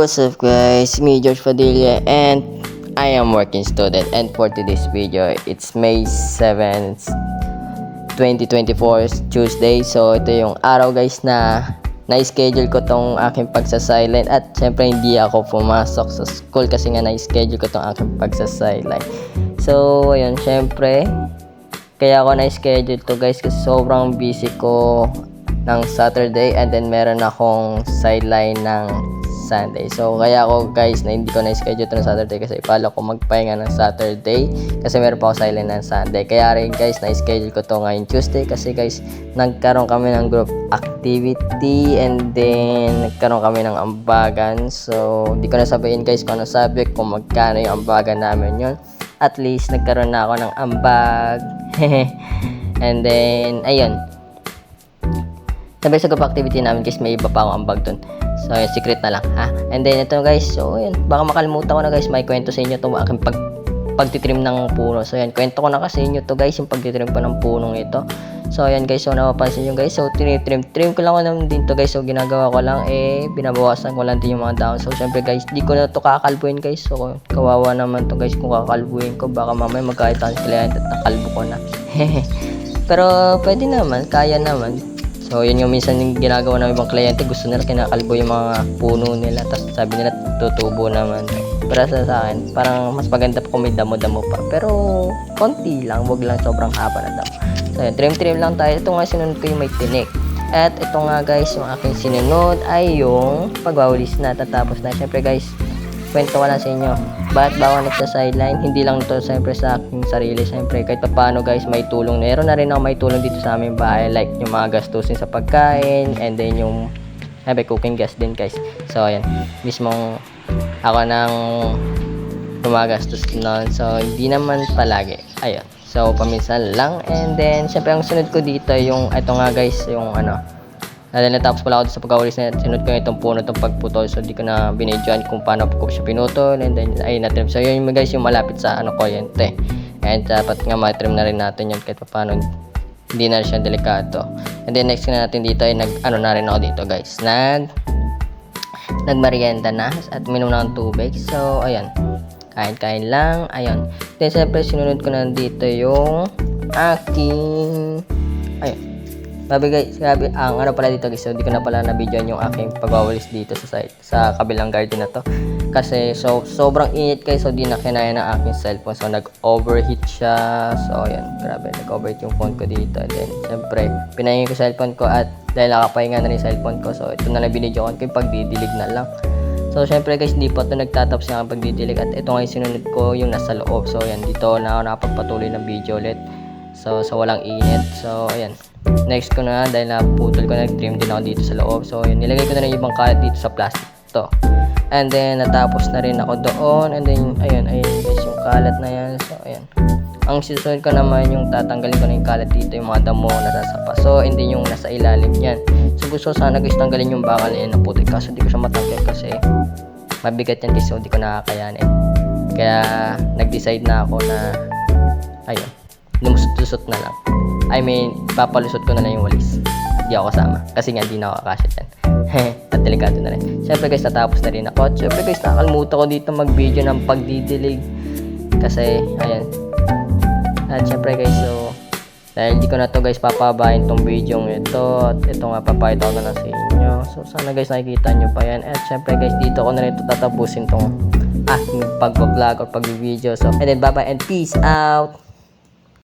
what's up guys? Me George Padilla and I am working student, and for today's video it's May 7th 2024 Tuesday. So ito yung araw guys na na-schedule ko tong aking pagsa-silent, at syempre hindi ako pumasok sa school kasi nga na-schedule ko tong aking pagsa-silent. So ayun, syempre kaya ako na-schedule to guys kasi sobrang busy ko ng Saturday, and then meron akong sideline ng Sunday. So kaya ako guys na hindi ko na-schedule ito ng Saturday kasi ipala ko magpahinga ng Saturday kasi meron pa ako sideline ng Sunday. Kaya rin guys na-schedule ko to ngayong Tuesday kasi guys nagkaroon kami ng group activity, and then nagkaroon kami ng ambagan. So hindi ko na sabihin guys kung ano subject, kung magkano yung ambagan namin yun. At least nagkaroon na ako ng ambag. And then ayun, sabi sa group activity namin guys, may iba pa akong ambag dun. So yun, secret na lang ha. And then ito guys, so yun, baka makalimutan ko na guys, may kwento sa inyo to aking pagtitrim ng puno. So yan, kwento ko na kasi inyo to guys, yung pagtitrim ko ng punong ito. So ayan guys, so napapansin nyo guys, so trim ko lang ko naman din to guys. So ginagawa ko lang binabawasan ko lang din yung mga dahon. So syempre guys, di ko na to kakalbuin guys. So kawawa naman to guys kung kakalbuin ko, baka mamaya magkahit ang kliyente at nakalbo ko na. Pero pwede naman, kaya naman. So yun yung minsan yung ginagawa ng ibang kliyente, gusto nila kinakalbo yung mga puno nila, tapos sabi nila tutubo naman. Pero sa akin, parang mas maganda pa kung may damo-damo pa, pero konti lang, wag lang sobrang haba na damo. So yun, trim lang tayo. Ito nga sinunod ko yung may tinik. At ito nga guys, yung aking sinunod ay yung pagwawalis na, tatapos na. Syempre guys, kwento ko lang sa inyo, bakit ba ako nagsa-sideline? Hindi lang ito siyempre sa aking sarili, siyempre kahit paano guys may tulong. Meron na rin ako may tulong dito sa aming bahay, like yung mga gastusin sa pagkain, and then yung cooking gas din guys. So ayan, mismong ako nang gumagastos nun, so hindi naman palagi, ayun, so paminsan lang. And then syempre ang sunod ko dito yung ito nga guys, yung dahil natapos pala ako sa pagkawalis na sinunod ko itong puno, itong pagputol. So di ko na binidyoan kung paano ko siya pinutol, and then ay natrim. So yun guys yung malapit sa kuryente, and dapat nga matrim na rin natin yun kahit paano hindi na siya delikado. And then next na natin dito ay na rin ako dito guys, nagmerienda na at minom na ng tubig. So ayan, kain lang, ayun. Then siyempre sinunod ko na dito yung aking Grabe, ang pala dito guys, so di ko na pala na-videoan yung aking pagwawalis dito sa kabilang garden na to. Kasi sobrang init guys, so di na kinaya ng aking cellphone. So nag-overheat siya. So ayan, grabe, nag-overheat yung phone ko dito. And then, syempre, pinahingin ko cellphone ko, at dahil nakapahinga na rin cellphone ko, so ito na lang binidyoan ko yung pagdidilig na lang. So syempre guys, hindi pa ito nagtatapos yung aking pagdidilig, at ito nga yung sinunod ko, yung nasa loob. So ayan, dito na ako nakapagpatuloy ng video ulit. So walang init. So ayan, next ko na, dahil naputol ko, nag-trim din ako dito sa loob. So yun, nilagay ko na rin yung ibang kalat dito sa plastic to. And then natapos na rin ako doon. And then ayun guys, yung kalat na yan. So ayan, ang susunod ko naman yung tatanggalin ko na yung kalat dito, yung mga damo na sasapa. So hindi yung nasa ilalim yan. So gusto sana guys tanggalin yung bakal na yan, naputol, kaso di ko siya matanggal kasi mabigat yan guys, so di ko nakakayanin. Kaya nag-decide na ako na ayun, lumusot na lang. I mean, papalusot ko na lang yung walis. Hindi ako kasama kasi nga di na ako kakasya dyan. At delikado na rin. Siyempre guys, natapos na rin ako. Siyempre guys, nakalimutan ko dito mag-video ng pagdidilig kasi ayan. At siyempre guys, so dahil di ko na to guys papabahin tong video ito, at ito nga papakita ko na lang sa inyo. So sana guys nakikita nyo pa yan. At siyempre guys, dito ko na rin ito tatapusin tong aking pag-vlog or pag-video. So and then bye bye and peace out.